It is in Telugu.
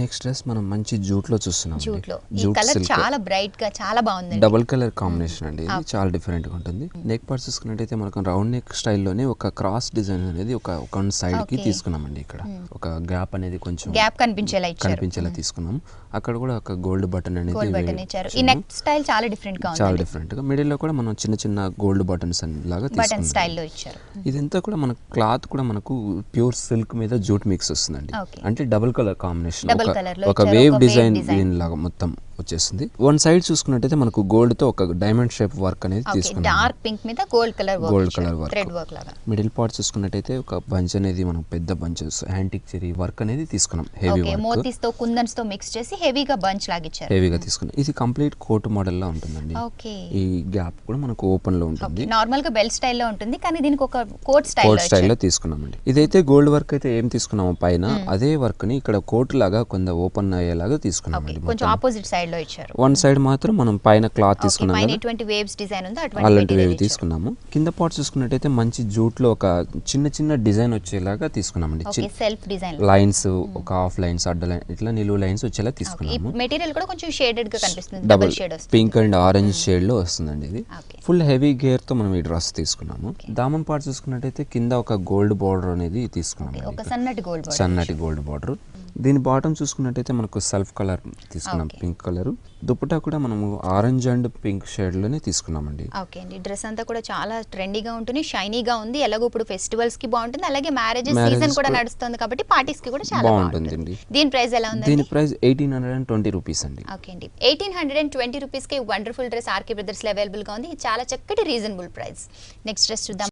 నెక్స్ట్ డ్రెస్ మనం మంచి జూట్ లో చూస్తున్నాం. జూట్ లో ఈ కలర్ చాలా బ్రైట్ గా చాలా బాగుంది. డబుల్ కలర్ కాంబినేషన్ అండి, ఇది చాలా డిఫరెంట్ గా ఉంటుంది. నెక్ పార్ట్ చూసుకున్నట్టయితే మనకు రౌండ్ నెక్ స్టైల్లోనే ఒక క్రాస్ డిజైన్ అనేది ఒక సైడ్ కి తీసుకున్నామండి. ఇక్కడ ఒక గ్యాప్ అనేది కొంచెం గ్యాప్ కనిపించేలా తీసుకున్నాం. అక్కడ కూడా ఒక గోల్డ్ బటన్ అనేది ఇచ్చారు. ఈ నెక్ స్టైల్ చాలా డిఫరెంట్ గా ఉంది, చాలా డిఫరెంట్ గా. మిడిల్ లో కూడా మనం చిన్న చిన్న గోల్డ్ బటన్స్ లాగా బటన్ స్టైల్ లో ఇచ్చారు. ఇదంతా కూడా మన క్లాత్ కూడా మనకు ప్యూర్ సిల్క్ మీద జూట్ మిక్స్ వస్తుందండి. అంటే డబుల్ కలర్ కాంబినేషన్, ఒక వేవ్ డిజైన్ దీని లాగా మొత్తం వచ్చేసింది. వన్ సైడ్ చూసుకున్నట్టయితే మనకు గోల్డ్ తో ఒక డైమండ్ షేప్ వర్క్ అనేది తీసుకున్నాం. డార్క్ పింక్ మీద gold colour work, thread work లాగా. మిడిల్ పార్ట్ చూసుకున్నట్టయితే ఒక బంచ్ అనేది మనం పెద్ద బంచెస్ యాంటిక్ చెరీ వర్క్ అనేది తీసుకున్నాం. హెవీ వర్క్ మోతీస్ తో కుందన్స్ తో మిక్స్ చేసి హెవీగా బంచ్ లాగా ఇచ్చారు. హెవీగా తీసుకున్నాం. ఇది కంప్లీట్ కోట్ మోడల్ లా ఉంటుందండి. ఈ గ్యాప్ కూడా మనకు ఓపెన్ లో ఉంటుంది. నార్మల్ గా బెల్ట్ స్టైల్ లో ఉంటుంది, కానీ దీనికి ఒక కోట్ స్టైల్ లో తీసుకున్నామండి. ఇదైతే గోల్డ్ వర్క్ అయితే ఏం తీసుకున్నామో పైన అదే వర్క్ ని ఇక్కడ కోట్ లాగా కొంత ఓపెన్ అయ్యేలాగా తీసుకున్నామండి. కొంచెం ఆపోజిట్ సైడ్ లో ఇచ్చారు. వన్ సైడ్ మాత్రం మనం పైన క్లాత్ తీసుకున్నాం కదా, ఎటువంటి వేవ్స్ డిజైన్ ఉందో అలాంటి వేవ్ తీసుకున్నాము. కింద పార్ట్ చూసుకున్నట్టయితే మంచి జూట్ లో ఒక చిన్న చిన్న డిజైన్ వచ్చేలాగా తీసుకున్నామండి. సెల్ఫ్ డిజైన్ లైన్స్, ఒక హాఫ్ లైన్స్, అడ్డ లైన్, ఇట్లా నిలువు లైన్స్ వచ్చేలా తీసుకున్నాము. మెటీరియల్ కూడా కొంచెం షేడెడ్ గా కనిపిస్తుంది, double shade pink and orange shade లో వస్తుందండి. ఇది ఫుల్ హెవీ గేర్ తో మనం ఈ డ్రెస్ తీసుకున్నాము. దామన్ పార్ట్ చూసుకున్నట్టయితే కింద ఒక గోల్డ్ బార్డర్ అనేది తీసుకున్నాము, ఒక సన్నటి గోల్డ్ బార్డర్. దీని బాటమ్ చూసుకున్నట్టయితే మనకు సెల్ఫ్ కలర్ తీసుకున్నాం, పింక్ కలర్. దుపట్టా కూడా మనము ఆరెంజ్ అండ్ పింక్ షేడ్ లోనే తీసుకున్నామండి. ఓకే అండి, డ్రెస్ అంతా కూడా చాలా ట్రెండీగా ఉంటుంది, షైనీగా ఉంది. ఎలాగో ఇప్పుడు ఫెస్టివల్స్ కి బాగుంటుంది, అలాగే మ్యారేజ్ సీజన్ కూడా నడుస్తుంది కాబట్టి పార్టీస్ కి కూడా చాలా బాగుంటుంది. దీని ప్రైస్ ఎలా ఉంది? దీని ప్రైస్ 1820 రూపీస్ అండి. ఓకే అండి, 1820 రూపీస్ కి వండర్ఫుల్ డ్రెస్ ఆర్కే బ్రదర్స్ లో అవైలబుల్ గా ఉంది. చాలా చక్కటి రీజనబుల్ ప్రైస్. నెక్స్ట్ డ్రెస్ చూద్దాం.